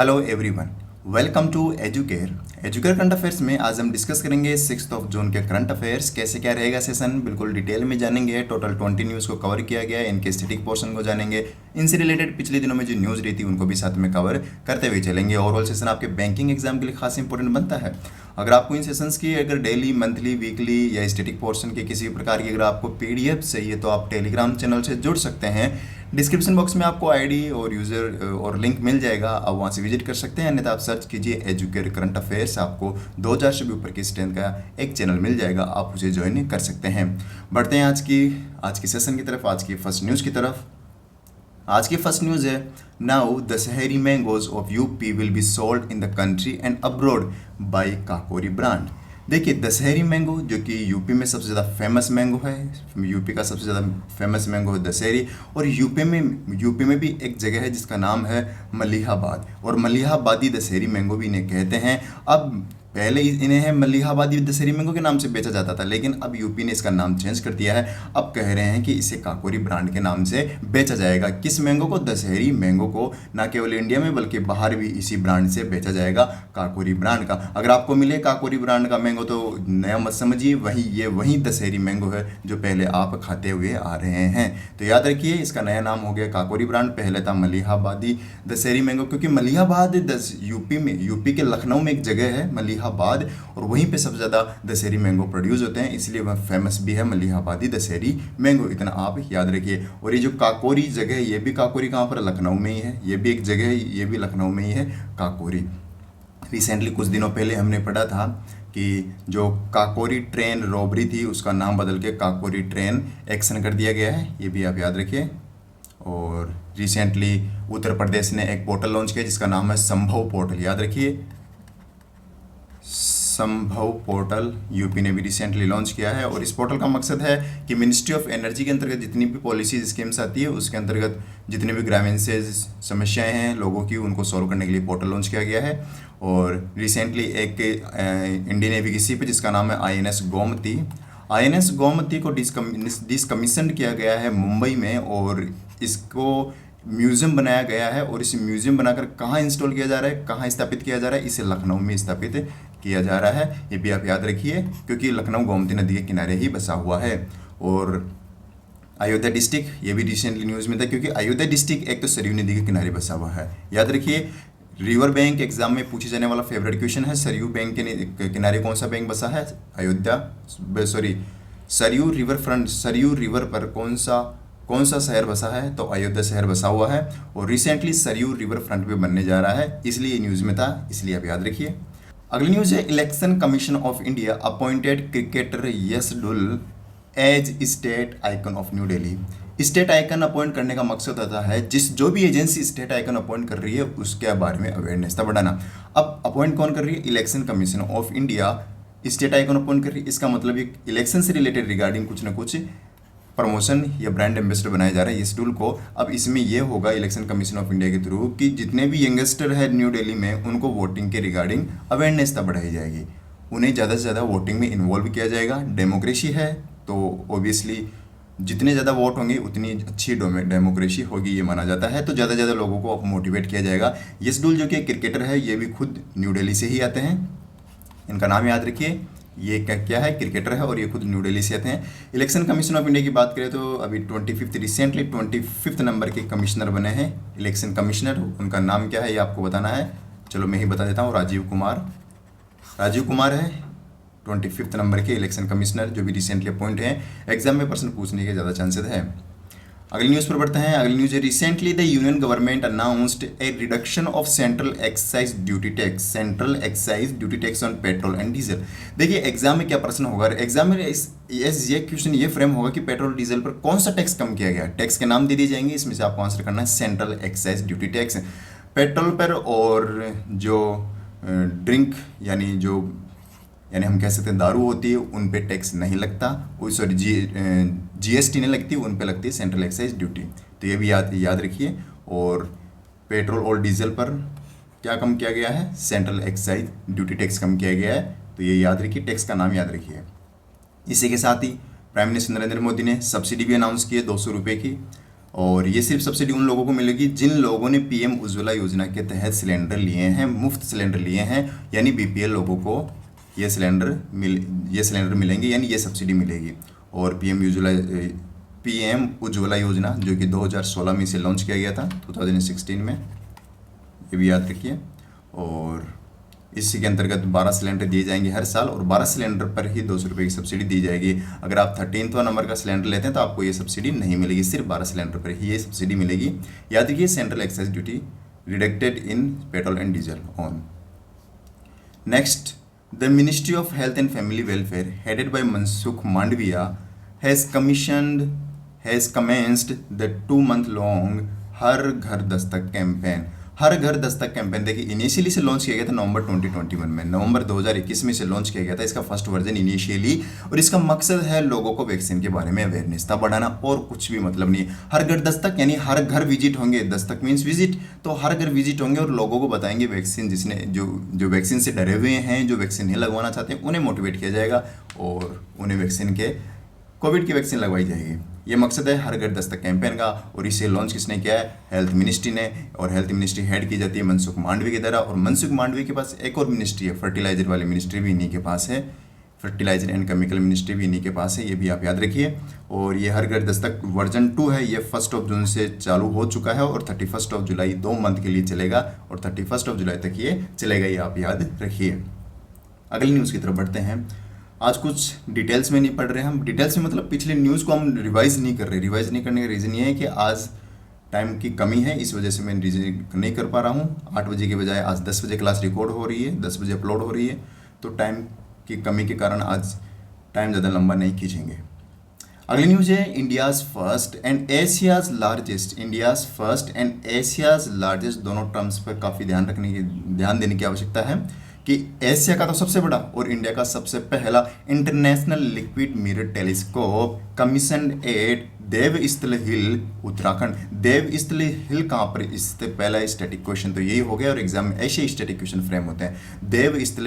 Hello everyone, welcome to Educare. Educare current affairs में आज हम डिस्कस करेंगे 6 जून के करंट अफेयर्स। कैसे क्या रहेगा सेशन, बिल्कुल डिटेल में जानेंगे। टोटल 20 न्यूज़ को कवर किया गया है, इनके स्टैटिक पोर्शन को जानेंगे। इनसे रिलेटेड पिछले दिनों में जो न्यूज़ रही थी उनको भी साथ में कवर करते हुए चलेंगे। ओवरऑल सेशन आपके बैंकिंग एग्जाम के लिए खास इंपॉर्टेंट बनता है। अगर आपको इन सेशंस की अगर डेली, मंथली, वीकली या स्टैटिक पोर्शन के किसी भी प्रकार की अगर आपको पीडीएफ चाहिए तो आप टेलीग्राम चैनल से जुड़ सकते हैं। डिस्क्रिप्शन बॉक्स में आपको आईडी और यूज़र और लिंक मिल जाएगा, आप वहाँ से विजिट कर सकते हैं। अन्यथा आप सर्च कीजिए एजुकेयर करंट अफेयर्स, आपको 2000 से भी ऊपर की स्ट्रेंथ का एक चैनल मिल जाएगा, आप उसे ज्वाइन कर सकते हैं। बढ़ते हैं आज की सेशन की तरफ, आज की फर्स्ट न्यूज़ की तरफ। आज की फर्स्ट न्यूज़ है, now Dasheri mangoes of UP will be sold in the country and abroad by Kakori brand. देखिए, दशहरी मैंगो जो कि यूपी में सबसे ज़्यादा फेमस मैंगो है, यूपी का सबसे ज़्यादा फेमस मैंगो है दशहरी। और यूपी में भी एक जगह है जिसका नाम है मलिहाबाद, और मलिहाबादी दशहरी मैंगो भी इन्हें कहते हैं। अब पहले इन्हें मलिहाबादी दशहरी मैंगो के नाम से बेचा जाता था, लेकिन अब यूपी ने इसका नाम चेंज कर दिया है। अब कह रहे हैं कि इसे काकोरी ब्रांड के नाम से बेचा जाएगा। किस मैंगो को? दशहरी मैंगो को। ना केवल इंडिया में बल्कि बाहर भी इसी ब्रांड से बेचा जाएगा, काकोरी ब्रांड का। अगर आपको मिले काकोरी ब्रांड का मैंगो तो नया मत समझिए, वही दशहरी मैंगो है जो पहले आप खाते हुए आ रहे हैं। तो याद रखिए, इसका नया नाम हो गया काकोरी ब्रांड, पहले था मलिहाबादी दशहरी मैंगो। क्योंकि मलिहाबाद यूपी के लखनऊ में एक जगह है मलिहाबाद, और वहीं पे सबसे ज़्यादा दशहरी मैंगो प्रोड्यूस होते हैं, इसलिए वह फेमस भी है मलिहाबादी दशहरी मैंगो। इतना आप याद रखिए। और ये जो काकोरी जगह है, ये भी काकोरी कहाँ पर? लखनऊ में ही है। ये भी एक जगह है, ये भी लखनऊ में ही है, काकोरी। रिसेंटली कुछ दिनों पहले हमने पढ़ा था कि जो काकोरी ट्रेन रॉबरी थी उसका नाम बदल के काकोरी ट्रेन एक्शन कर दिया गया है, ये भी आप याद रखिए। और रिसेंटली उत्तर प्रदेश ने एक पोर्टल लॉन्च किया जिसका नाम है संभव पोर्टल, याद रखिए, संभव पोर्टल यूपी ने भी रिसेंटली लॉन्च किया है। और इस पोर्टल का मकसद है कि मिनिस्ट्री ऑफ एनर्जी के अंतर्गत जितनी भी पॉलिसीज स्कीम्स आती है उसके अंतर्गत जितनी भी ग्रामीण समस्याएं हैं लोगों की, उनको सॉल्व करने के लिए पोर्टल लॉन्च किया गया है। और रिसेंटली एक इंडियन नेवी की शिप जिसका नाम है आईएनएस गोमती को डिसकमीशन किया गया है मुंबई में, और इसको म्यूज़ियम बनाया गया है। और इस म्यूज़ियम बनाकर कहाँ इंस्टॉल किया जा रहा है, कहाँ स्थापित किया जा रहा है? इसे लखनऊ में स्थापित किया जा रहा है। ये भी आप याद रखिए, क्योंकि लखनऊ गोमती नदी के किनारे ही बसा हुआ है। और अयोध्या डिस्ट्रिक्ट, ये भी रिसेंटली न्यूज़ में था, क्योंकि अयोध्या डिस्ट्रिक्ट एक तो सरयू नदी के किनारे बसा हुआ है, याद रखिए। रिवर बैंक एग्जाम में पूछे जाने वाला फेवरेट क्वेश्चन है, सरयू बैंक के किनारे कौन सा बैंक बसा है? सरयू रिवर पर कौन सा शहर बसा है? तो अयोध्या शहर बसा हुआ है। और रिसेंटली सरयू रिवर फ्रंट पे बनने जा रहा है, इसलिए न्यूज़ में था, इसलिए आप याद रखिए। अगली न्यूज़ है, election commission of India appointed cricketer Yash Dhull as state icon of New Delhi. State icon appoint करने का मकसद होता है जो भी एजेंसी स्टेट आइकन अपॉइंट कर रही है उसके बारे में अवेयरनेस बढ़ाना। अब अपॉइंट कौन कर रही है? Election commission of India state icon appoint कर रही है। इसका मतलब ये इलेक्शन से रिलेटेड रिगार्डिंग कुछ ना कुछ प्रमोशन या ब्रांड एम्बेसडर बनाया जा रहा है इस टूल को। अब इसमें यह होगा इलेक्शन कमीशन ऑफ इंडिया के थ्रू कि जितने भी यंगस्टर है न्यू दिल्ली में उनको वोटिंग के रिगार्डिंग अवेयरनेस बढ़ाई जाएगी, उन्हें ज़्यादा से ज़्यादा वोटिंग में इन्वॉल्व किया जाएगा। डेमोक्रेसी है तो ऑब्वियसली जितने ज़्यादा वोट होंगे उतनी अच्छी डेमोक्रेसी होगी, ये माना जाता है। तो ज़्यादा से ज़्यादा लोगों को मोटिवेट किया जाएगा। यश डुल जो कि क्रिकेटर है, ये भी खुद न्यू दिल्ली से ही आते हैं, इनका नाम याद रखिए। ये क्या है? क्रिकेटर है और ये खुद न्यू दिल्ली से आते हैं। इलेक्शन कमीशन ऑफ इंडिया की बात करें तो अभी रिसेंटली 25 नंबर के कमिश्नर बने हैं इलेक्शन कमिश्नर। उनका नाम क्या है ये आपको बताना है, चलो मैं ही बता देता हूँ। राजीव कुमार है 25 नंबर के इलेक्शन कमिश्नर, जो भी रिसेंटली अपॉइंट हैं। एग्जाम में प्रश्न पूछने के ज़्यादा चांसेस है। अगली न्यूज़ पर बढ़ते हैं। अगली न्यूज़ है, recently the union government announced A reduction of central excise duty tax on petrol and diesel. देखिए, एग्जाम में क्या प्रश्न होगा, एग्जाम में ये क्वेश्चन ये फ्रेम होगा कि पेट्रोल डीजल पर कौन सा टैक्स कम किया गया। टैक्स के नाम दे दिए जाएंगे, इसमें से आपको आंसर करना है central excise duty tax. Petrol पर और जो ड्रिंक यानी हम कह सकते हैं दारू होती है, उन पे टैक्स नहीं लगता, जीएसटी नहीं लगती, उन पे लगती है सेंट्रल एक्साइज ड्यूटी। तो ये भी याद रखिए। और पेट्रोल और डीजल पर क्या कम किया गया है? सेंट्रल एक्साइज ड्यूटी टैक्स कम किया गया है, तो ये याद रखिए, टैक्स का नाम याद रखिए। इसी के साथ ही प्राइम मिनिस्टर नरेंद्र मोदी ने सब्सिडी भी अनाउंस की है 200 रुपये की। और ये सिर्फ सब्सिडी उन लोगों को मिलेगी जिन लोगों ने पीएम उज्ज्वला योजना के तहत सिलेंडर लिए हैं, मुफ्त सिलेंडर लिए हैं, यानी बीपीएल लोगों को ये सिलेंडर मिलेंगे, यानी ये सब्सिडी मिलेगी। और पीएम उज्ज्वला योजना जो कि 2016 में इसे लॉन्च किया गया था, 2016 में, ये भी याद रखिए। और इसी के अंतर्गत 12 सिलेंडर दिए जाएंगे हर साल, और 12 सिलेंडर पर ही 200 रुपये की सब्सिडी दी जाएगी। अगर आप 13वां नंबर का सिलेंडर लेते हैं तो आपको ये सब्सिडी नहीं मिलेगी, सिर्फ 12 सिलेंडर पर ही ये सब्सिडी मिलेगी। याद रखिए, central excise duty reducted in petrol and diesel on. Next, the Ministry of Health and Family Welfare headed by Mansukh Mandaviya has commenced the 2 month long Har Ghar Dastak campaign. Her Ghar Dastak campaign देखिए, इनिशियली से लॉन्च किया गया था नवंबर 2021 में, नवंबर 2021 में इसे लॉन्च किया गया था इसका फर्स्ट वर्जन इनिशियली। और इसका मकसद है लोगों को वैक्सीन के बारे में अवेयरनेस बढ़ाना, और कुछ भी मतलब नहीं। हर घर दस्तक यानी हर घर विजिट होंगे, दस्तक मीन्स विजिट, तो हर घर विजिट होंगे और लोगों को बताएंगे वैक्सीन, जिसने जो वैक्सीन से डरे हुए हैं, जो वैक्सीन नहीं लगवाना चाहते हैं, उन्हें मोटिवेट किया जाएगा और उन्हें कोविड की वैक्सीन लगवाई जाएगी। ये मकसद है हर घर दस्तक कैंपेन का। और इसे लॉन्च किसने किया है? हेल्थ मिनिस्ट्री ने। और हेल्थ मिनिस्ट्री हेड की जाती है मनसुख मांडवी के द्वारा। और मनसुख मांडवी के पास एक और मिनिस्ट्री है, फर्टिलाइजर वाली मिनिस्ट्री भी इन्हीं के पास है, फर्टिलाइजर एंड केमिकल मिनिस्ट्री भी इन्हीं के पास है, ये भी आप याद रखिए। और ये हर घर दस्तक वर्जन 2 है, ये 1 जून से चालू हो चुका है और 31 जुलाई 2 मंथ के लिए चलेगा, और 31 जुलाई तक ये चलेगा, ये आप याद रखिए। अगली न्यूज़ की तरफ बढ़ते हैं। आज कुछ डिटेल्स में नहीं पढ़ रहे हम, डिटेल्स में मतलब पिछले न्यूज़ को हम रिवाइज नहीं कर रहे। रिवाइज नहीं करने का रीज़न ये है कि आज टाइम की कमी है, इस वजह से मैं नहीं कर पा रहा हूँ। 8 बजे के बजाय आज 10 बजे क्लास रिकॉर्ड हो रही है, 10 बजे अपलोड हो रही है, तो टाइम की कमी के कारण आज टाइम ज़्यादा लंबा नहीं खींचेंगे। अगली न्यूज़ है India's first and Asia's largest, दोनों टर्म्स पर काफ़ी ध्यान देने की आवश्यकता है कि एशिया का तो सबसे बड़ा और इंडिया का सबसे पहला international liquid mirror telescope commissioned at Devasthal hill, Uttarakhand. Devasthal hill कहाँ पर स्थित है? पहला स्टैटिक क्वेश्चन तो यही हो गया, और एग्जाम में ऐसे स्टैटिक क्वेश्चन फ्रेम होते हैं। देवस्थल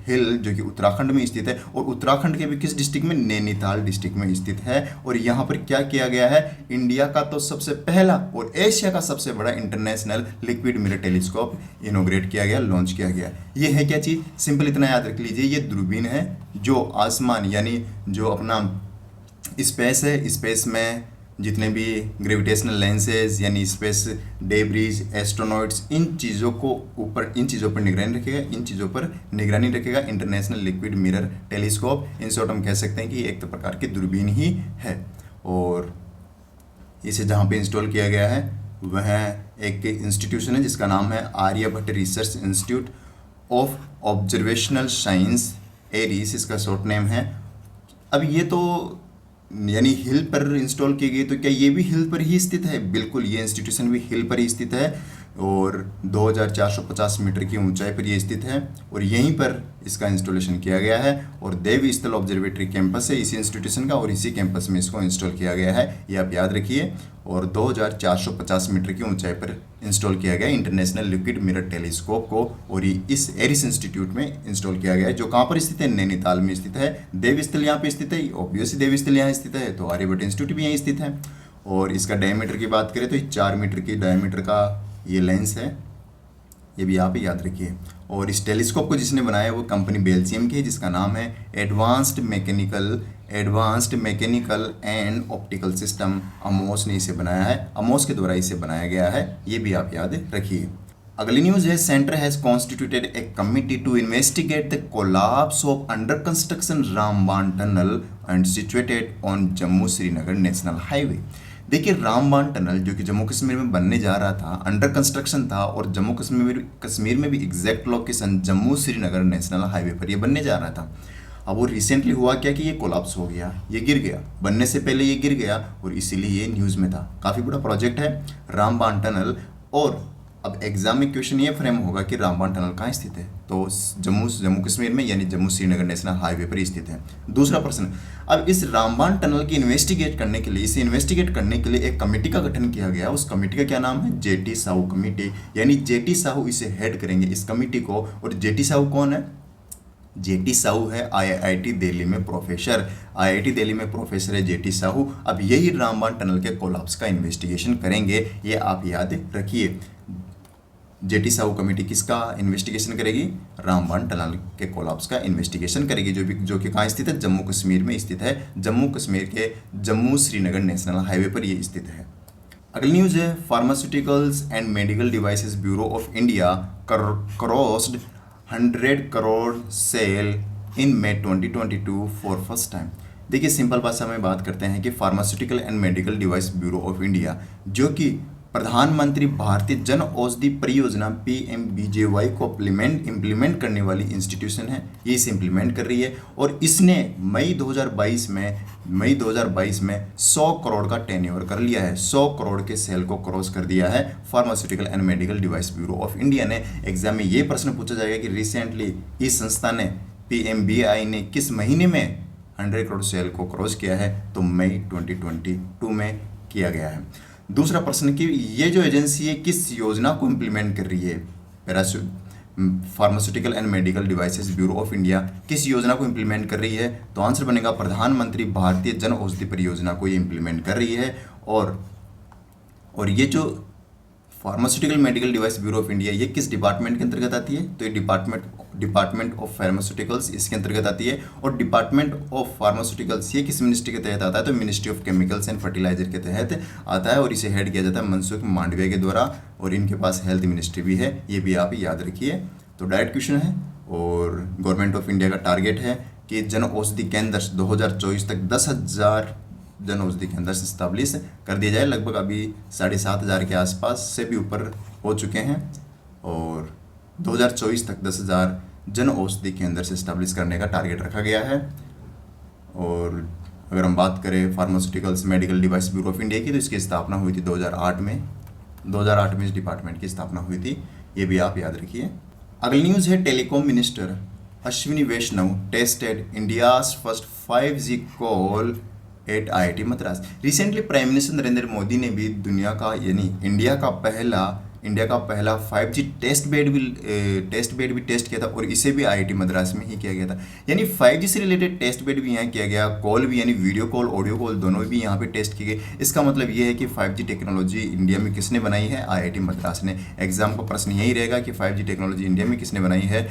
हिल जो कि उत्तराखंड में स्थित है, और उत्तराखंड के भी किस डिस्ट्रिक्ट में? नैनीताल डिस्ट्रिक्ट में स्थित है। और यहाँ पर क्या किया गया है? इंडिया का तो सबसे पहला और एशिया का सबसे बड़ा इंटरनेशनल लिक्विड मिरर टेलीस्कोप इनोग्रेट किया गया, लॉन्च किया गया। ये है क्या चीज़? सिंपल इतना याद रख लीजिए, ये दूरबीन है जो आसमान यानी जो अपना स्पेस है, स्पेस में जितने भी ग्रेविटेशनल लेंसेज यानी स्पेस डेब्रीज, एस्ट्रोनॉट्स, इन चीज़ों पर निगरानी रखेगा international liquid mirror telescope. In short हम कह सकते हैं कि एक तो प्रकार की दूरबीन ही है। और इसे जहाँ पे इंस्टॉल किया गया है वह एक इंस्टीट्यूशन है जिसका नाम है Aryabhatta research institute of observational science, ARIES इसका शॉर्ट नेम है। अब ये तो यानी हिल पर इंस्टॉल की गई, तो क्या ये भी हिल पर ही स्थित है? बिल्कुल, ये इंस्टीट्यूशन भी हिल पर ही स्थित है और 2450 मीटर की ऊंचाई पर ये स्थित है, और यहीं पर इसका इंस्टॉलेशन किया गया है। और देवस्थल ऑब्जर्वेटरी कैंपस है इसी इंस्टीट्यूशन का, और इसी कैंपस में इसको इंस्टॉल किया गया है, ये आप याद रखिए। और 2450 मीटर की ऊंचाई पर इंस्टॉल किया गया इंटरनेशनल लिक्विड मिरर टेलीस्कोप को, और इस एरिस इंस्टीट्यूट में इंस्टॉल किया गया है, जो कहाँ पर स्थित है? नैनीताल में स्थित है। देवस्थल यहाँ पे स्थित है, ऑब्वियसली देवस्थल यहाँ स्थित है, तो आर्यभट्ट इंस्टीट्यूट भी यहीं स्थित है। और इसका डायमीटर की बात करें तो 4 मीटर की डायमीटर का ये लेंस है, ये भी आप याद रखिए। और इस टेलीस्कोप को जिसने बनाया है वो कंपनी बेल्जियम की है, जिसका नाम है advanced mechanical and optical system, Amos ने इसे बनाया है, अमोस के द्वारा इसे बनाया गया है, ये भी आप याद रखिए। अगली न्यूज़ है centre has constituted a committee to investigate the collapse of under construction Ramban tunnel and situated on Jammu Srinagar national highway. देखिए, रामबान टनल जो कि जम्मू कश्मीर में बनने जा रहा था, अंडर कंस्ट्रक्शन था, और जम्मू कश्मीर में भी exact location Jammu Srinagar national highway पर ये बनने जा रहा था। अब वो रिसेंटली हुआ क्या कि ये कोलैप्स हो गया, ये गिर गया, बनने से पहले ये गिर गया, और इसीलिए ये न्यूज़ में था। काफ़ी बड़ा प्रोजेक्ट है रामबान टनल। और अब एग्जाम में क्वेश्चन ये फ्रेम होगा कि रामबान टनल कहाँ स्थित है, तो जम्मू कश्मीर में यानी जम्मू श्रीनगर नेशनल हाईवे पर स्थित है। दूसरा प्रश्न, अब इस रामबान टनल की इन्वेस्टिगेट करने के लिए एक कमेटी का गठन किया गया। उस कमेटी का क्या नाम है? जेटी साहू कमेटी, यानी जेटी साहू इसे हेड करेंगे इस कमेटी को। और जेटी साहू कौन है? जेटी साहू है आईआईटी दिल्ली में प्रोफेसर। आईआईटी दिल्ली में प्रोफेसर है जेटी साहू। अब यही रामबाण टनल के कोलैप्स का इन्वेस्टिगेशन करेंगे, ये आप याद रखिए। जेटी साहू कमेटी किसका इन्वेस्टिगेशन करेगी? रामबाण टनल के कोलैप्स का इन्वेस्टिगेशन करेगी, जो कि कहाँ स्थित है? जम्मू कश्मीर में स्थित है। जम्मू कश्मीर के जम्मू श्रीनगर नेशनल हाईवे पर ये स्थित है। अगली न्यूज़ है pharmaceuticals and medical devices bureau of India crossed 100 crore sale in May 2022 for first time. देखिए सिंपल भाषा में बात करते हैं कि pharmaceutical and medical device bureau of India, जो कि प्रधानमंत्री भारतीय जन औषधि परियोजना PMBJY को इम्प्लीमेंट करने वाली इंस्टीट्यूशन है, ये इसे इम्प्लीमेंट कर रही है। और इसने मई 2022 में 100 करोड़ का टेनओवर कर लिया है। 100 करोड़ के सेल को क्रॉस कर दिया है pharmaceutical and medical device bureau of India ने। एग्जाम में ये प्रश्न पूछा जाएगा कि रिसेंटली इस संस्था ने PMBI ने किस महीने में 100 करोड़ सेल को क्रॉस किया है? तो मई 2022 में किया गया है। दूसरा प्रश्न कि ये जो एजेंसी है किस योजना को इम्प्लीमेंट कर रही है? Pharmaceutical and medical devices bureau of India किस योजना को इम्प्लीमेंट कर रही है? तो आंसर बनेगा प्रधानमंत्री भारतीय जन औषधि परियोजना को ये इम्प्लीमेंट कर रही है। और ये जो pharmaceutical medical device bureau of India ये किस डिपार्टमेंट के अंतर्गत आती है? तो ये डिपार्टमेंट ऑफ फार्मास्यूटिकल्स इसके अंतर्गत आती है। और डिपार्टमेंट ऑफ फार्मास्यूटिकल्स ये किस मिनिस्ट्री के तहत आता है? तो ministry of chemicals and fertiliser के तहत आता है। और इसे हेड किया जाता है मनसुख मांडविया के द्वारा। और इनके पास हेल्थ मिनिस्ट्री भी है, ये भी आप याद रखिए। तो डायरेक्ट क्वेश्चन है। और गवर्नमेंट ऑफ इंडिया का टारगेट है कि जन औषधि केंद्र 2024 तक 10,000 जन औषधि केंद्र स्टैब्लिश कर दिया जाए। लगभग अभी 7,500 के आसपास से भी ऊपर हो चुके हैं। और 2024 तक 10,000 जन औषधि केंद्र से स्टैब्लिश करने का टारगेट रखा गया है। और अगर हम बात करें pharmaceuticals medical device bureau of India की, तो इसकी स्थापना हुई थी 2008 में। 2008 में इस डिपार्टमेंट की स्थापना हुई थी, ये भी आप याद रखिए। अगली न्यूज़ है telecom minister Ashwini Vaishnaw tested India's first 5G call at IIT Madras. Recently prime minister Narendra Modi ने भी दुनिया का यानी इंडिया का पहला 5G टेस्ट बेड भी टेस्ट किया था। और इसे भी IIT मद्रास में ही किया गया था। यानी 5G से रिलेटेड टेस्ट बेड भी यहाँ किया गया, कॉल भी यानी वीडियो कॉल ऑडियो कॉल दोनों भी यहाँ पे टेस्ट किए गए। इसका मतलब ये है कि 5G टेक्नोलॉजी इंडिया में किसने बनाई है? IIT मद्रास ने। एग्जाम का प्रश्न यही रहेगा कि 5G टेक्नोलॉजी इंडिया में किसने बनाई है,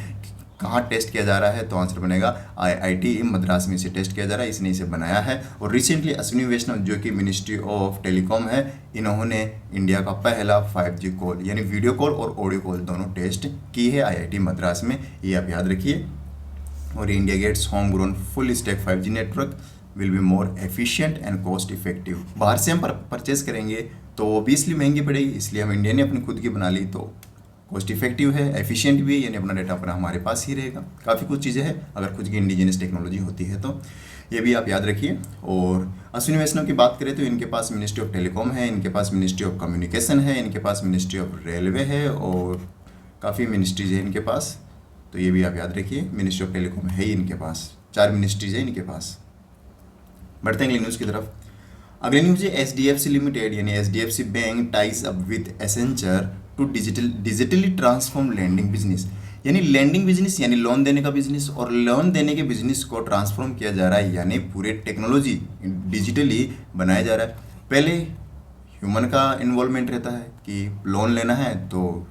कहाँ टेस्ट किया जा रहा है? तो आंसर बनेगा IIT मद्रास में इसे टेस्ट किया जा रहा है, इसने इसे बनाया है। और रिसेंटली अश्विनी वैष्णव जो कि मिनिस्ट्री ऑफ टेलीकॉम है, इन्होंने इंडिया का पहला 5G कॉल यानी वीडियो कॉल और ऑडियो कॉल दोनों टेस्ट की है IIT मद्रास में, ये आप याद रखिए। और India gets home grown full stack 5G network will be more efficient and cost effective. बाहर से हम परचेज करेंगे तो ऑब्वियसली महंगी पड़ेगी, इसलिए हम इंडिया ने अपनी खुद की बना ली, तो कॉस्ट इफेक्टिव है, एफिशिएंट भी है, यानी अपना डेटा अपना हमारे पास ही रहेगा। काफ़ी कुछ चीज़ें हैं अगर खुद की इंडिजिनस टेक्नोलॉजी होती है तो, ये भी आप याद रखिए। और अश्विनी वैष्णव की बात करें तो इनके पास मिनिस्ट्री ऑफ टेलीकॉम है, इनके पास मिनिस्ट्री ऑफ कम्युनिकेशन है, इनके पास मिनिस्ट्री ऑफ रेलवे है और काफ़ी मिनिस्ट्रीज है इनके पास, तो ये भी आप याद रखिए। मिनिस्ट्री ऑफ टेलीकॉम है ही इनके पास, 4 मिनिस्ट्रीज है इनके पास। बढ़ते हैं अगली न्यूज़ की तरफ। अगली न्यूज़ है HDFC लिमिटेड यानी HDFC bank ties up with Accenture to digitally transform lending business. यानी लैंडिंग बिजनेस यानी लोन देने का बिजनेस, और लोन देने के बिजनेस को ट्रांसफॉर्म किया जा रहा है, यानी पूरे टेक्नोलॉजी डिजिटली बनाया जा रहा है। पहले ह्यूमन का इन्वॉल्वमेंट रहता है कि लोन लेना है तो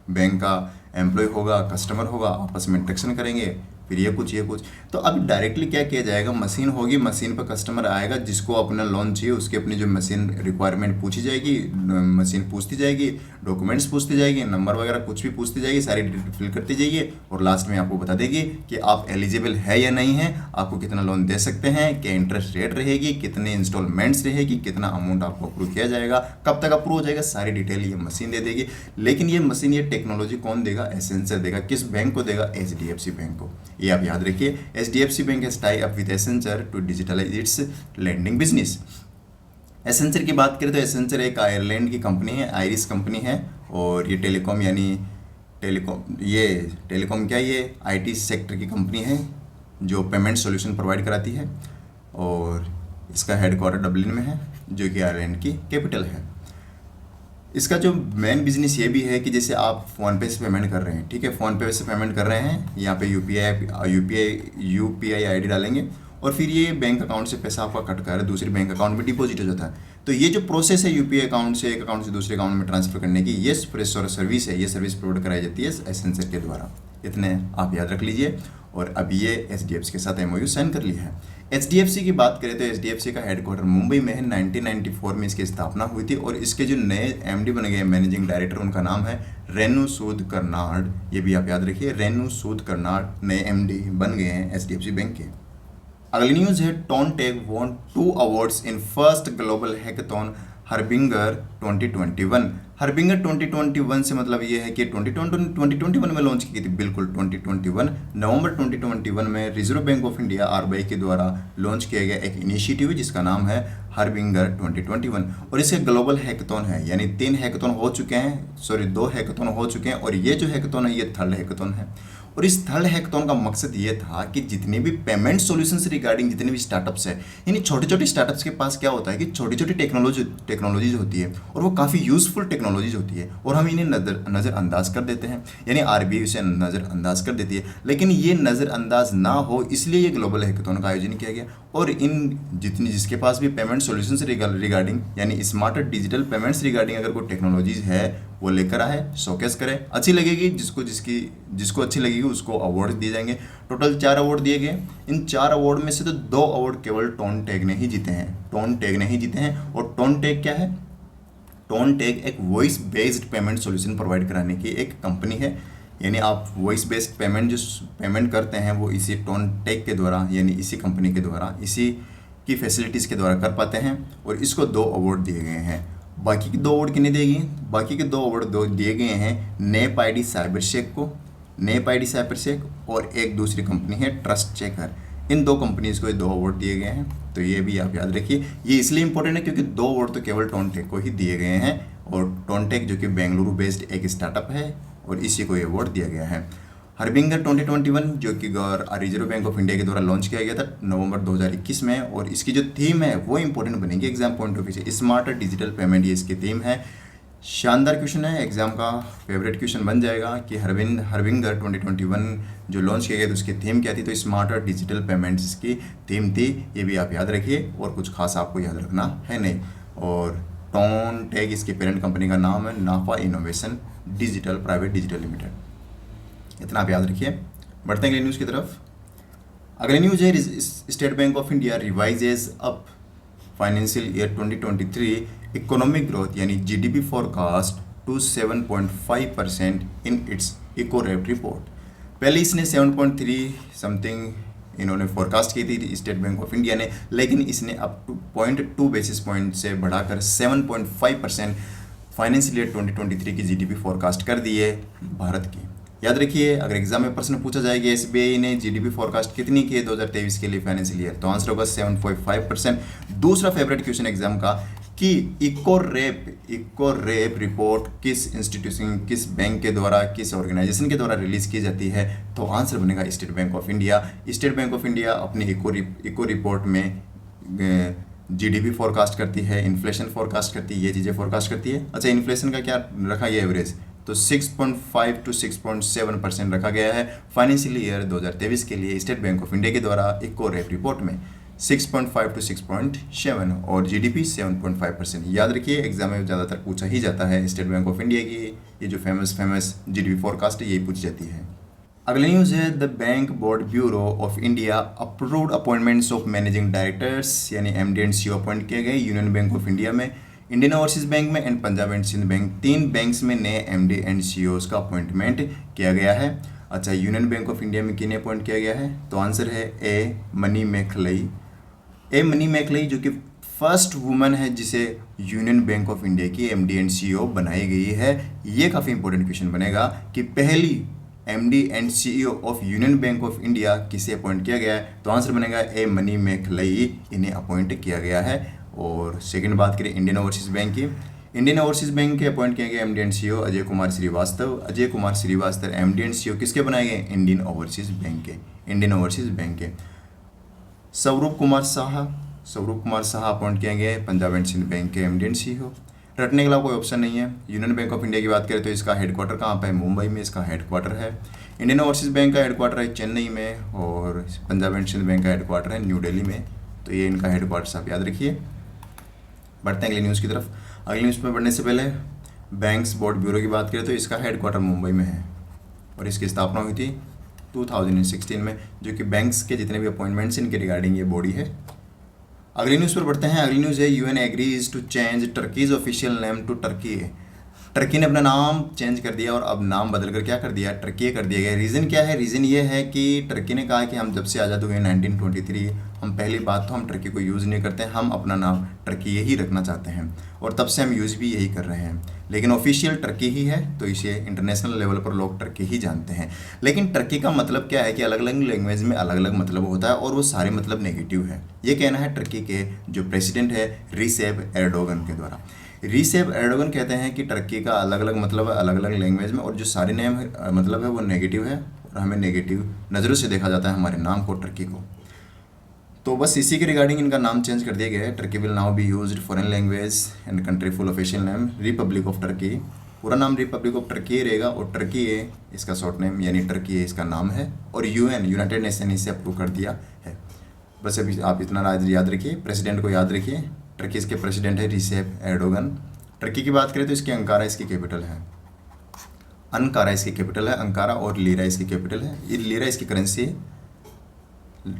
बैंक का एम्प्लॉय होगा, कस्टमर होगा, आपस में इंटरेक्शन करेंगे, फिर ये कुछ। तो अब डायरेक्टली क्या किया जाएगा, मशीन होगी, मशीन पर कस्टमर आएगा, जिसको अपना लोन चाहिए उसकी अपनी जो मशीन रिक्वायरमेंट पूछी जाएगी, मशीन पूछती जाएगी, डॉक्यूमेंट्स पूछती जाएगी, नंबर वगैरह कुछ भी पूछती जाएगी, सारी डिटेल फिल करती जाइए और लास्ट में आपको बता देगी कि आप एलिजिबल है या नहीं है, आपको कितना लोन दे सकते हैं, क्या इंटरेस्ट रेट रहेगी, कितने इंस्टॉलमेंट्स रहेगी, कितना अमाउंट आपको अप्रूव किया जाएगा, कब तक अप्रूव हो जाएगा, सारी डिटेल ये मशीन दे देगी। लेकिन ये मशीन ये टेक्नोलॉजी कौन देगा? एसेंचर देगा। किस बैंक को देगा? HDFC बैंक को, ये आप याद रखिए। HDFC bank has tie up with Accenture to digitalise its lending business. Accenture की बात करें तो एसेंचर एक आयरलैंड की कंपनी है, आयरिश कंपनी है, और ये टेलीकॉम ये IT सेक्टर की कंपनी है जो पेमेंट सॉल्यूशन प्रोवाइड कराती है, और इसका हेडक्वार्टर डब्लिन में है जो कि आयरलैंड की कैपिटल है। इसका जो मेन बिजनेस ये भी है कि जैसे आप फ़ोन पे से पेमेंट कर रहे हैं, ठीक है, फ़ोन पे से पेमेंट कर रहे हैं, यहाँ पे यूपीआई आईडी डालेंगे और फिर ये बैंक अकाउंट से पैसा आपका कट कर दूसरे बैंक अकाउंट में डिपॉजिट हो जाता है। तो ये जो प्रोसेस है यूपीआई अकाउंट से एक अकाउंट से दूसरे अकाउंट में ट्रांसफर करने की, ये सर्विस है, ये सर्विस प्रोवाइड कराई जाती है एसेंसर के द्वारा। इतने आप याद रख लीजिए। और अब ये एचडीएफसी के साथ एमओयू साइन कर लिया है। एचडीएफसी की बात करें तो एचडीएफसी का हेडक्वार्टर मुंबई में है। 1994 में इसकी स्थापना हुई थी और इसके जो नए एमडी बन गए मैनेजिंग डायरेक्टर, उनका नाम है रेनू सूद कर्नाड। ये भी आप याद रखिए, रेनू सूद कर्नाड नए एमडी बन गए हैं एचडीएफसी बैंक के। अगली न्यूज़ है Tonetech won 2 awards in first global hackathon Harbinger 2021। Harbinger 2021 से मतलब ये है कि 2021 में लॉन्च की गई थी। बिल्कुल 2021 नवंबर 2021 में reserve bank of India RBI के द्वारा लॉन्च किया गया एक इनिशिएटिव है जिसका नाम है हर्बिंगर 2021 और इसके ग्लोबल हैकाथॉन है, यानी 3 हैकाथॉन हो चुके हैं, 2 हैकाथॉन हो चुके हैं और ये जो हैकाथॉन है ये थर्ड हैकाथॉन है। और इस थर्ड हैकाथॉन का मकसद ये था कि जितने भी पेमेंट सॉल्यूशन से रिगार्डिंग जितने भी स्टार्टअप्स है, यानी छोटे छोटे स्टार्टअप्स के पास क्या होता है कि छोटी छोटी टेक्नोलॉजीज होती है और वो काफ़ी यूजफुल टेक्नोलॉजीज होती है और हम इन्हें नज़रअंदाज कर देते हैं, यानी आरबीआई उसे नज़रअंदाज कर देती है। लेकिन ये नज़रअंदाज ना हो इसलिए ये ग्लोबल हैकाथॉन का आयोजन किया गया और इन जिसके पास भी पेमेंट सॉल्यूशन से रिगार्डिंग यानी स्मार्ट डिजिटल पेमेंट्स रिगार्डिंग अगर कोई टेक्नोलॉजीज है वो लेकर आए, शोकेस करें, अच्छी लगेगी जिसको अच्छी लगेगी उसको अवार्ड दिए जाएंगे। टोटल 4 अवार्ड दिए गए। इन 4 अवार्ड में से तो 2 अवार्ड केवल टोनटेक ने ही जीते हैं। और टोनटेक क्या है? टोनटेक एक voice based payment solution provide कराने की एक कंपनी है, यानी आप वॉइस बेस्ड पेमेंट जो पेमेंट करते हैं वो इसी टोनटेक के द्वारा यानी इसी कंपनी के द्वारा इसी की फैसिलिटीज़ के द्वारा कर पाते हैं और इसको 2 अवार्ड दिए गए हैं। बाकी के 2 अवार्ड किन्हें दिए गए? बाकी के 2 अवार्ड दिए गए हैं नेप आईडी साइबरसेक को, नेप आईडी साइबरसेक और एक दूसरी कंपनी है ट्रस्ट चेकर। इन 2 कंपनीज़ को ये 2 अवार्ड दिए गए हैं। तो ये भी आप याद रखिए। ये इसलिए इंपॉर्टेंट है क्योंकि 2 अवार्ड तो केवल टोनटेक को ही दिए गए हैं और टोनटेक जो कि बेंगलुरु बेस्ड एक स्टार्टअप है और इसी को ये अवार्ड दिया गया है। हर्बिंगर 2021 जो कि रिजर्व बैंक ऑफ इंडिया के द्वारा लॉन्च किया गया था नवंबर 2021 में और इसकी जो थीम है वो इंपॉर्टेंट बनेगी एग्जाम पॉइंट ऑफ व्यू से। स्मार्ट डिजिटल पेमेंट ये इसकी थीम है। शानदार क्वेश्चन है, एग्जाम का फेवरेट क्वेश्चन बन जाएगा कि हर्बिंगर 2021 जो लॉन्च किया गया था उसकी थीम क्या थी? तो स्मार्ट डिजिटल पेमेंट्स इसकी थीम थी। ये भी आप याद रखिए और कुछ खास आपको याद रखना है नहीं। और टोनटेक इसकी पेरेंट कंपनी का नाम है नाफा innovation digital private digital limited. इतना आप याद रखिए। बढ़ते हैं अगले न्यूज़ की तरफ। अगले न्यूज़ है State Bank of India revises up financial year 2023 economic growth यानी GDP forecast to 7.5% in its Ecowrap report. पहले इसने 7.3 समथिंग इन्होंने फोरकास्ट की थी स्टेट बैंक ऑफ इंडिया ने, लेकिन इसने अप टू 0.2 बेसिस पॉइंट से बढ़ाकर 7.5% फाइनेंशियल ईयर 2023 की जीडीपी फोरकास्ट कर दी है भारत की। याद रखिए, अगर एग्जाम में प्रश्न पूछा जाए कि एसबीआई ने जीडीपी फोरकास्ट कितनी की है 2023 के लिए फाइनेंशियल ईयर, तो आंसर होगा 7.5%। दूसरा फेवरेट क्वेश्चन एग्जाम का कि इको रेप रिपोर्ट किस इंस्टीट्यूशन, किस बैंक के द्वारा, किस ऑर्गेनाइजेशन के द्वारा रिलीज की जाती है, तो आंसर बनेगा state Bank of India. State Bank of India अपनी इको रिपोर्ट में जीडीपी फोरकास्ट करती है, इन्फ्लेशन फोरकास्ट करती है, ये चीज़ें फोरकास्ट करती है। अच्छा, इन्फ्लेशन का क्या रखा गया एवरेज? तो 6.5 to 6.7% रखा गया है फाइनेंशियल ईयर 2023 के लिए स्टेट बैंक ऑफ इंडिया के द्वारा इको रेप रिपोर्ट में 6.5 to 6.7 और जीडीपी 7.5%। याद रखिए, एग्जाम में ज़्यादातर पूछा ही जाता है स्टेट बैंक ऑफ इंडिया की ये जो फेमस जीडीपी फोरकास्ट है यही पूछी जाती है। अगली न्यूज़ है the bank board bureau of India approved appointments of managing directors यानी एमडी एंड सीईओ अपॉइंट किए गए यूनियन बैंक ऑफ इंडिया में, इंडियन ओवरसीज बैंक में and Punjab and Sindh bank. 3 banks में नए एमडी एंड सीईओज का अपॉइंटमेंट किया गया है। अच्छा, यूनियन बैंक ऑफ इंडिया में किन्हें अपॉइंट किया गया है? तो आंसर है ए मनी मैकलई जो कि फर्स्ट वुमन है जिसे यूनियन बैंक ऑफ इंडिया की एमडी एंड सीईओ बनाई गई है। ये काफ़ी इंपॉर्टेंट क्वेश्चन बनेगा कि पहली MD and CEO of union bank of India किसे अपॉइंट किया गया है? तो आंसर बनेगा ए मनी मैकलई, इन्हें अपॉइंट किया गया है। और सेकंड बात करें इंडियन ओवरसीज बैंक की, इंडियन ओवरसीज बैंक के अपॉइंट किए गए MD and CEO Ajay Kumar Srivastava MD and CEO किसके बनाए गए? इंडियन ओवरसीज बैंक के। स्वरूप कुमार शाह अपॉइंट किए गए पंजाब एंड सिंध बैंक के एमडी एंड सीईओ। रटने के अलावा कोई ऑप्शन नहीं है। यूनियन बैंक ऑफ इंडिया की बात करें तो इसका हेडक्वार्टर कहाँ पे है? मुंबई में इसका हेडक्वार्टर है। इंडियन ओवरसीज़ बैंक का हेडक्वार्टर है चेन्नई में, और पंजाब एंड सिंध बैंक का हेडक्वार्टर है न्यू दिल्ली में। तो ये इनका हेडक्वार्टर्स आप याद रखिए। बढ़ते हैं अगली न्यूज़ की तरफ। अगली न्यूज़ में बढ़ने से पहले बैंक्स बोर्ड ब्यूरो की बात करें तो इसका हेडक्वार्टर मुंबई में है, और इसकी स्थापना हुई थी 2016 में, जो कि बैंक्स के जितने भी अपॉइंटमेंट्स इनके रिगार्डिंग ये बॉडी है। अगली न्यूज़ पर बढ़ते हैं। अगली न्यूज़ है UN agrees to change Turkey's official name to Turkey. Turkey ने अपना नाम चेंज कर दिया और अब नाम बदल कर क्या कर दिया? टर्की कर दिया गया। रीज़न क्या है? रीज़न ये है कि टर्की ने कहा कि हम जब से आज़ाद हुए 1923, हम पहली बात तो हम टर्की को यूज़ नहीं करते, हम अपना नाम टर्की यही रखना चाहते हैं, और तब से हम यूज़ भी यही कर रहे हैं। लेकिन ऑफिशियल टर्की ही है, तो इसे इंटरनेशनल लेवल पर लोग टर्की ही जानते हैं। लेकिन टर्की का मतलब क्या है कि अलग अलग लैंग्वेज में अलग अलग मतलब होता है, और वो सारे मतलब नेगेटिव है। ये कहना है टर्की के जो प्रेसिडेंट है रिसेप एर्डोगन के द्वारा। रिसेप एर्डोगन कहते हैं कि टर्की का अलग अलग मतलब है अलग अलग लैंग्वेज में, और जो सारे नेम मतलब है वो नेगेटिव है, और हमें नेगेटिव नज़रों से देखा जाता है हमारे नाम को, टर्की को। तो बस इसी के रिगार्डिंग इनका नाम चेंज कर दिया गया है। Turkey will now be used foreign language and country full official name Republic of Turkey. पूरा नाम रिपब्लिक ऑफ टर्की रहेगा, और टर्की है इसका शॉर्ट नेम, यानी टर्की है इसका नाम है, और यूएन यूनाइटेड नेशन इसे अप्रूव कर दिया है। बस अभी आप इतना याद रखिए, प्रेसिडेंट को याद रखिए। टर्की इसके प्रेसिडेंट है रिसेप एर्डोगन। टर्की की बात करें तो इसकी अंकारा इसकी कैपिटल है, अंकारा इसकी कैपिटल है, अंकारा, और लीरा इसकी कैपिटल है। ये लीरा इसकी करेंसी है,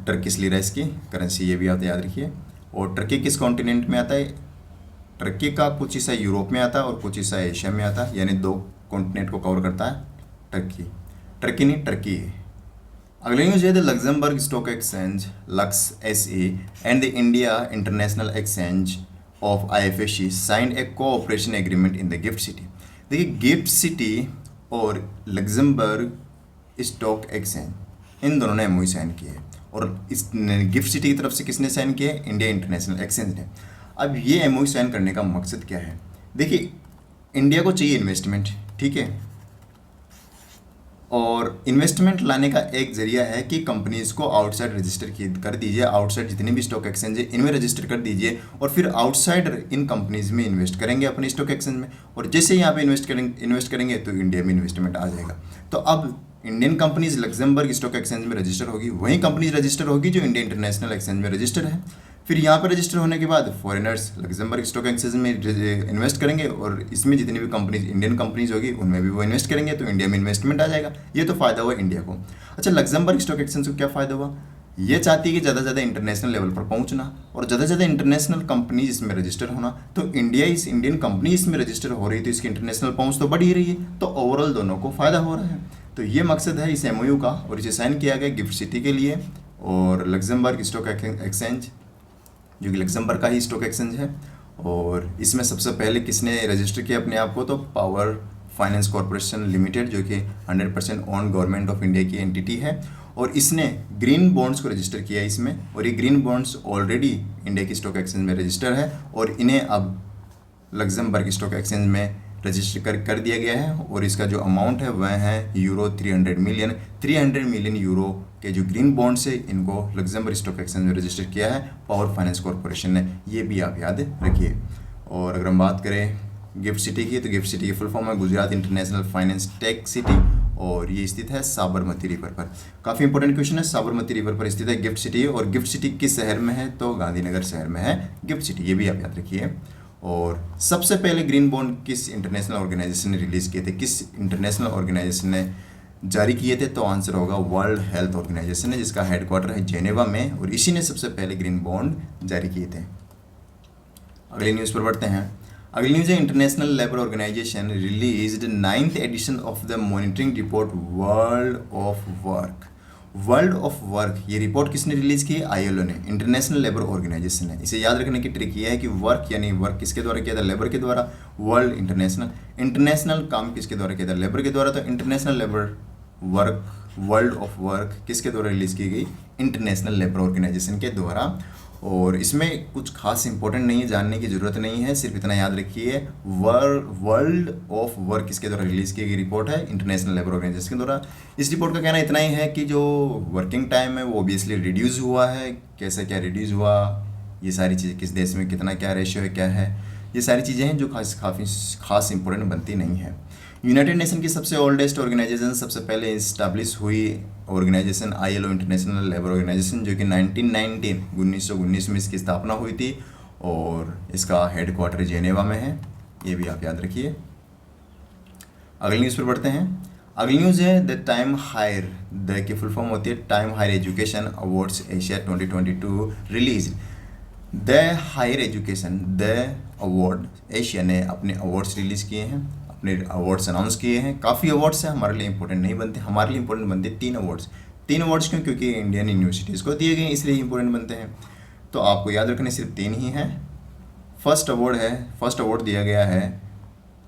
टर्किश लीरा इसकी करेंसी, ये भी आप याद रखिए। और टर्की किस कॉन्टिनेंट में आता है? टर्की का कुछ हिस्सा यूरोप में आता है और कुछ हिस्सा एशिया में आता है, यानी 2 कॉन्टिनेंट को कवर करता है टर्की। टर्की नहीं, टर्की है। अगली न्यूज़ है the Luxembourg stock exchange Lux SA and the India international exchange of IFSC signed a cooperation agreement in the GIFT city. देखिए, गिफ्ट सिटी और लग्जमबर्ग स्टॉक एक्सचेंज इन दोनों ने MOU साइन किए हैं, और इस गिफ्ट सिटी की तरफ से किसने साइन किया है? इंडिया इंटरनेशनल एक्सचेंज ने। अब ये MOU साइन करने का मकसद क्या है? देखिए, इंडिया को चाहिए इन्वेस्टमेंट, ठीक है, और इन्वेस्टमेंट लाने का एक जरिया है कि कंपनीज़ को आउटसाइड रजिस्टर कर दीजिए, आउटसाइड जितनी भी स्टॉक एक्सचेंज है इनमें रजिस्टर कर दीजिए, और फिर आउटसाइडर इन कंपनीज़ में इन्वेस्ट करेंगे अपने स्टॉक एक्सचेंज में, और जैसे यहाँ पे इन्वेस्ट करेंगे तो इंडिया में इन्वेस्टमेंट आ जाएगा। तो अब Indian companies Luxembourg stock exchange में रजिस्टर होगी, वही कंपनीज रजिस्टर होगी जो इंडिया इंटरनेशनल एक्सचेंज में रजिस्टर है। फिर यहाँ पर रजिस्टर होने के बाद फॉरेनर्स लग्जमबर्ग स्टॉक एक्सचेंज में इन्वेस्ट करेंगे, और इसमें जितनी भी कंपनीज इंडियन कंपनीज होगी उनमें भी वो इन्वेस्ट करेंगे, तो इंडिया में इन्वेस्टमेंट आ जाएगा। ये तो फ़ायदा हुआ इंडिया को। अच्छा, लग्जमबर्ग स्टॉक एक्सचेंज को क्या फ़ायदा हुआ? ये चाहती है कि ज़्यादा से ज़्यादा इंटरनेशनल लेवल पर पहुंचना, और ज़्यादा से ज़्यादा इंटरनेशनल कंपनीज इसमें रजिस्टर होना। तो इंडियन कंपनी इसमें रजिस्टर हो रही है, तो इसकी इंटरनेशनल पहुंच तो बढ़ ही रही है, तो ओवरऑल दोनों को फ़ायदा हो रहा है। तो ये मकसद है इस MOU का, और इसे साइन किया गया गिफ्ट सिटी के लिए और लग्जमबर्ग स्टॉक एक्सचेंज, जो कि लग्जमबर्ग का ही स्टॉक एक्सचेंज है। और इसमें सबसे पहले किसने रजिस्टर किया अपने आप को? तो पावर फाइनेंस कॉरपोरेशन लिमिटेड, जो कि 100% ओन गवर्नमेंट ऑफ इंडिया की एंटिटी है, और इसने ग्रीन बॉन्ड्स को रजिस्टर किया इसमें, और ये ग्रीन बॉन्ड्स ऑलरेडी इंडिया की स्टॉक एक्सचेंज में रजिस्टर है, और इन्हें अब लग्जमबर्ग स्टॉक एक्सचेंज में रजिस्टर कर दिया गया है। और इसका जो अमाउंट है वह है यूरो 300 मिलियन यूरो के जो ग्रीन बॉन्ड्स है इनको लग्जमबर्ग स्टॉक एक्सचेंज में रजिस्टर किया है पावर फाइनेंस कॉरपोरेशन ने। ये भी आप याद रखिए। और अगर हम बात करें गिफ्ट सिटी की, तो गिफ्ट सिटी की फुल फॉर्म है Gujarat international finance tech city, और ये स्थित है साबरमती रिवर पर। काफ़ी इंपॉर्टेंट क्वेश्चन है, साबरमती रिवर पर स्थित है गिफ्ट सिटी, और गिफ्ट सिटी किस शहर में है? तो गांधीनगर शहर में है गिफ्ट सिटी, ये भी आप याद रखिए। और सबसे पहले ग्रीन बॉन्ड किस इंटरनेशनल ऑर्गेनाइजेशन ने रिलीज़ किए थे, किस इंटरनेशनल ऑर्गेनाइजेशन ने जारी किए थे? तो आंसर होगा वर्ल्ड हेल्थ ऑर्गेनाइजेशन है, जिसका हेडक्वार्टर है जेनेवा में, और इसी ने सबसे पहले ग्रीन बॉन्ड जारी किए थे। अगली न्यूज़ पर बढ़ते हैं। अगली न्यूज़ है international labour organisation released 9th edition of the monitoring report world of work. ये रिपोर्ट किसने रिलीज़ की? ILO ने, इंटरनेशनल लेबर ऑर्गेनाइजेशन ने। इसे याद रखने की ट्रिक ये है कि वर्क यानी वर्क किसके द्वारा किया था? लेबर के द्वारा। वर्ल्ड इंटरनेशनल काम किसके द्वारा किया था? लेबर के द्वारा। तो international labour work world of work किसके द्वारा रिलीज़ की गई? इंटरनेशनल लेबर ऑर्गेनाइजेशन के द्वारा। और इसमें कुछ खास इंपॉर्टेंट नहीं है, जानने की ज़रूरत नहीं है, सिर्फ इतना याद रखिए वर्ल्ड ऑफ वर्क किसके द्वारा रिलीज़ की गई रिपोर्ट है? इंटरनेशनल लेबर ऑर्गेनाइजेशन के द्वारा। इस रिपोर्ट का कहना इतना ही है कि जो वर्किंग टाइम है वो ऑब्वियसली रिड्यूस हुआ है। कैसे क्या रिड्यूस हुआ, ये सारी चीज़ें किस देश में कितना क्या रेशियो है क्या है, ये सारी चीज़ें हैं जो काफ़ी खास इंपॉर्टेंट बनती नहीं है। यूनाइटेड नेशन की सबसे ओल्डेस्ट ऑर्गेनाइजेशन, सबसे पहले इस्टेब्लिश हुई organisation ILO international labour organisation, जो कि 1919 में इसकी स्थापना हुई थी और इसका हेडक्वार्टर जेनेवा में है। ये भी आप याद रखिए। अगली न्यूज़ पर बढ़ते हैं। अगली न्यूज़ है द टाइम हायर, द की फुल फॉर्म होती है time higher education awards Asia 2022 release. The higher education the award Asia ने अपने अवार्ड्स रिलीज़ किए हैं, अपने अवार्ड्स अनाउंस किए हैं। काफ़ी अवार्ड्स हैं, हमारे लिए इंपॉर्टेंट नहीं बनते, हमारे लिए इंपॉर्टेंट बनते 3 अवार्ड्स। 3 अवार्ड्स क्यों? क्योंकि इंडियन यूनिवर्सिटीज़ को दिए गए इसलिए इंपॉर्टेंट बनते हैं। तो आपको याद रखने सिर्फ 3 ही हैं। फर्स्ट अवार्ड दिया गया है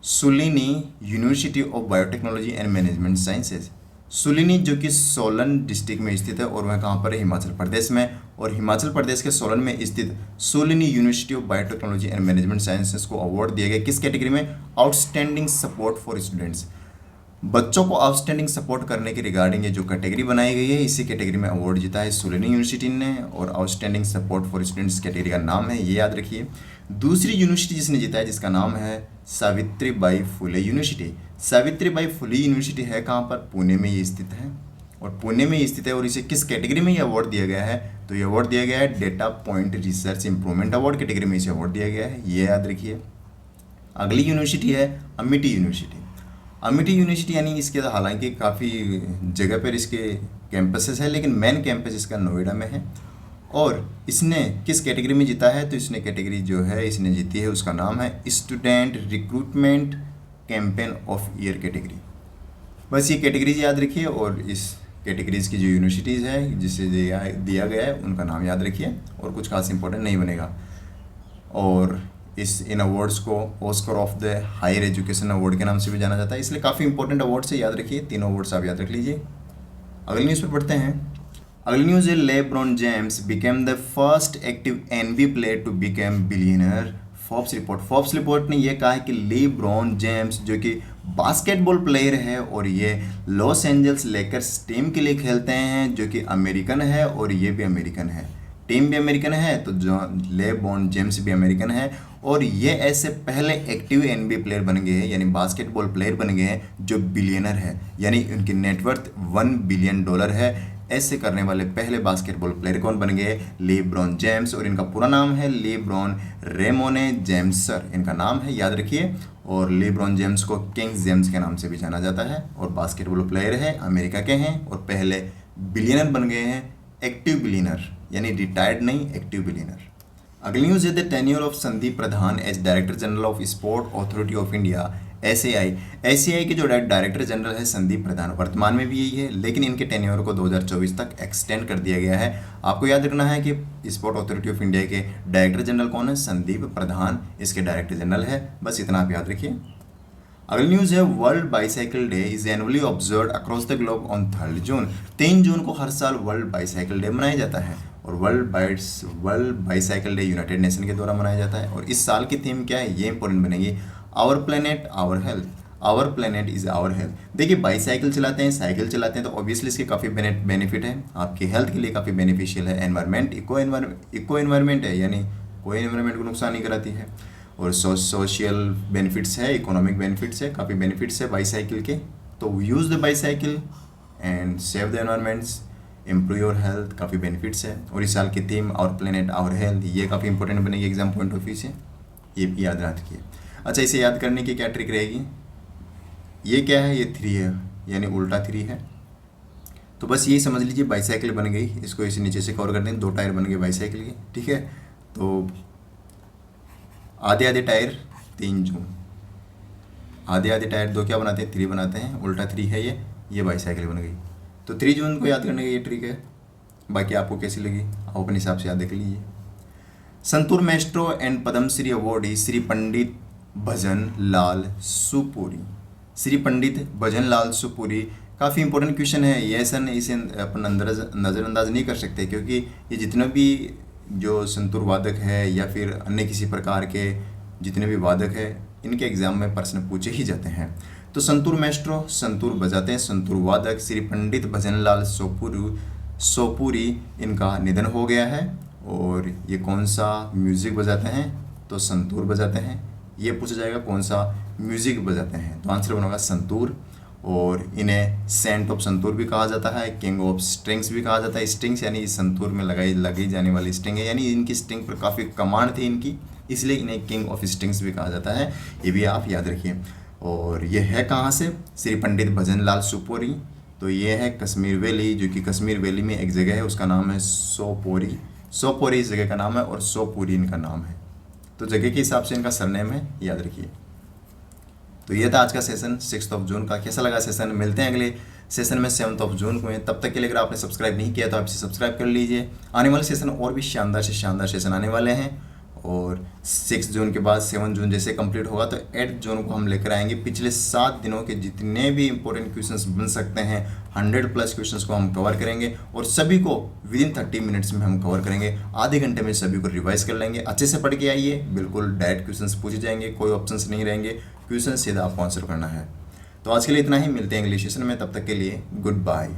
Shoolini University of Biotechnology and Management Sciences. Shoolini जो कि सोलन डिस्ट्रिक्ट में स्थित है और वह कहाँ पर है? हिमाचल प्रदेश में। और हिमाचल प्रदेश के सोलन में स्थित Shoolini University of Biotechnology and Management Sciences को अवार्ड दिया गया किस कैटेगरी में? Outstanding support for students. बच्चों को आउटस्टैंडिंग सपोर्ट करने के रिगार्डिंग ये जो कैटेगरी बनाई गई है, इसी कैटेगरी में अवार्ड जीता है सुलिनी यूनिवर्सिटी ने और outstanding support for students category का नाम है, ये याद रखिए। दूसरी यूनिवर्सिटी जिसने जीता है जिसका नाम है सावित्रीबाई फुले यूनिवर्सिटी। सावित्रीबाई फुले यूनिवर्सिटी है कहाँ पर? पुणे में ये स्थित है और पुणे में ये स्थित है। और इसे किस कैटेगरी में ये अवार्ड दिया गया है? तो ये अवार्ड दिया गया है data point research improvement award category में इसे अवार्ड दिया गया है, ये याद रखिए। अगली यूनिवर्सिटी है अमिटी यूनिवर्सिटी। अमिटी यूनिवर्सिटी यानी इसके हालांकि काफ़ी जगह पर इसके कैंपसेस है, लेकिन मेन कैंपस इसका नोएडा में है। और इसने किस कैटेगरी में जीता है? तो इसने कैटेगरी जो है इसने जीती है उसका नाम है student recruitment campaign of year category. बस ये कैटेगरीज याद रखिए और इस कैटेगरीज की जो यूनिवर्सिटीज़ है जिसे दिया गया है उनका नाम याद रखिए और कुछ खास इंपॉर्टेंट नहीं बनेगा। और इन अवार्ड्स को Oscar of the higher education award के नाम से भी जाना जाता है, इसलिए काफ़ी इंपॉर्टेंट अवार्ड्स है, याद रखिए। 3 अवार्ड्स आप याद रख लीजिए। अगली न्यूज़ पर पढ़ते हैं। अगली न्यूज़ है LeBron James became the first active NBA player to become billionaire. Forbes report ने यह कहा है कि लेब्रॉन जेम्स जो कि बास्केटबॉल प्लेयर है और ये लॉस एंजल्स लेकर्स टीम के लिए खेलते हैं जो कि अमेरिकन है और ये भी अमेरिकन है, टीम भी अमेरिकन है, तो जो लेब्रॉन जेम्स भी अमेरिकन है और ये ऐसे पहले एक्टिव NBA प्लेयर बन गए हैं यानी बास्केटबॉल प्लेयर बन गए हैं जो बिलियनर है, यानी उनकी नेटवर्थ $1 बिलियन है। ऐसे करने वाले पहले बास्केटबॉल प्लेयर कौन बन गए? LeBron James. और इनका पूरा नाम है लेब्रॉन रेमोने जेम्सर, इनका नाम है, याद रखिए। और लेब्रॉन जेम्स को किंग जेम्स के नाम से भी जाना जाता है और बास्केटबॉल प्लेयर है, अमेरिका के हैं और पहले बिलियनर बन गए हैं, एक्टिव बिलियनर यानी रिटायर्ड नहीं, एक्टिव बिलियनर। अगली न्यूज़ है the tenure of Sandeep Pradhan as director general of sport authority of India SAI के जो डायरेक्टर जनरल है संदीप प्रधान, वर्तमान में भी यही है, लेकिन इनके टेन्योर को 2024 तक एक्सटेंड कर दिया गया है। आपको याद रखना है कि स्पोर्ट अथॉरिटी ऑफ इंडिया के डायरेक्टर जनरल कौन है? संदीप प्रधान इसके डायरेक्टर जनरल है, बस इतना आप याद रखिए। अगली न्यूज़ है world bicycle day is annually observe across the globe on 3 जून। 3 जून को हर साल वर्ल्ड बाईसाइकिल डे मनाया जाता है और world bicycle day United nation के द्वारा मनाया जाता है। और इस साल की थीम क्या है? ये इंपॉर्टेंट बनेगी, our planet our health, our planet is our health. देखिए बाईसाइकिल चलाते हैं, साइकिल चलाते हैं तो ऑब्वियसली इसके काफ़ी बेनिफिट है, आपकी हेल्थ के लिए काफ़ी बेनिफिशियल है। एनवायरमेंट इको एनवायरमेंट है यानी कोई एनवायरमेंट को नुकसान नहीं कराती है। और सोशल बेनिफिट्स है, इकोनॉमिक बेनिफिट्स है, काफ़ी बेनिफिट्स है बाईसाइकिल के। तो use the bicycle and save the environments, improve your health, काफ़ी बेनिफिट्स है। और इस साल की theme our planet our health, ये काफ़ी इंपॉर्टेंट बनेगी एग्जाम पॉइंट ऑफ व्यू से, ये भी याद रखिए। अच्छा, इसे याद करने की क्या ट्रिक रहेगी? ये क्या है? ये 3 है यानी उल्टा 3 है। तो बस ये समझ लीजिए बाईसाइकिल बन गई, इसको इसे नीचे से कवर कर दें, 2 टायर बन गए बाईसाइकिल के, ठीक है। तो आधे टायर 3 जून, आधे टायर 2 क्या बनाते हैं? 3 बनाते हैं, उल्टा 3 है ये बाईसाइकिल बन गई। तो 3 जून को याद करने का ये ट्रिक है। बाकी आपको कैसी लगी आप अपने हिसाब से याद देख लीजिए। Santoor maestro and Padmashri awardee Shri Pandit Bhajan Lal Sopori. Shri Pandit Bhajan Lal Sopori काफ़ी इंपॉर्टेंट क्वेश्चन है ये, ऐसा इसे अपन नज़रअंदाज नहीं कर सकते क्योंकि ये जितने भी जो संतूर वादक है या फिर अन्य किसी प्रकार के जितने भी वादक है इनके एग्जाम में प्रश्न पूछे ही जाते हैं। तो संतूर मैस्ट्रो संतूर बजाते हैं, संतूर वादक श्री पंडित भजनलाल सोपुरी इनका निधन हो गया है। और ये कौन सा म्यूज़िक बजाते हैं? तो संतूर बजाते हैं। ये पूछा जाएगा कौन सा म्यूजिक बजाते हैं, तो आंसर बनेगा संतूर। और इन्हें सेंट ऑफ संतूर भी कहा जाता है, किंग ऑफ स्ट्रिंग्स भी कहा जाता है। स्ट्रिंग्स यानी संतूर में लगी जाने वाली स्ट्रिंग है, यानी इनकी स्ट्रिंग पर काफ़ी कमांड थी इनकी, इसलिए इन्हें किंग ऑफ स्ट्रिंग्स भी कहा जाता है। ये भी आप याद रखिए। और ये है कहाँ से, श्री पंडित भजन लाल सुपोरी। तो ये है कश्मीर वैली, जो कि कश्मीर वैली में एक जगह है, उसका नाम है सोपोरी। सोपोरी इस जगह का नाम है और सोपुरी इनका नाम है। तो जगह के हिसाब से इनका सरनेम है, याद रखिए। तो ये था आज का सेशन 6 जून का। कैसा लगा सेशन? मिलते हैं अगले सेशन में 7 जून को। तब तक के लिए अगर आपने सब्सक्राइब नहीं किया तो आप इसे सब्सक्राइब कर लीजिए। आने वाले सेशन और भी शानदार से शानदार सेशन आने वाले हैं। और 6 जून के बाद 7 जून जैसे कंप्लीट होगा तो 8 जून को हम लेकर आएंगे पिछले 7 दिनों के जितने भी इंपॉर्टेंट क्वेश्चंस बन सकते हैं, 100+ क्वेश्चंस को हम कवर करेंगे और सभी को विदिन 30 मिनट्स में हम कवर करेंगे। आधे घंटे में सभी को रिवाइज कर लेंगे। अच्छे से पढ़ के आइए, बिल्कुल डायरेक्ट क्वेश्चंस पूछे जाएंगे, कोई ऑप्शंस नहीं रहेंगे, क्वेश्चन सीधा आपको आंसर करना है। तो आज के लिए इतना ही, मिलते हैं अगले सेशन में, तब तक के लिए गुड बाय।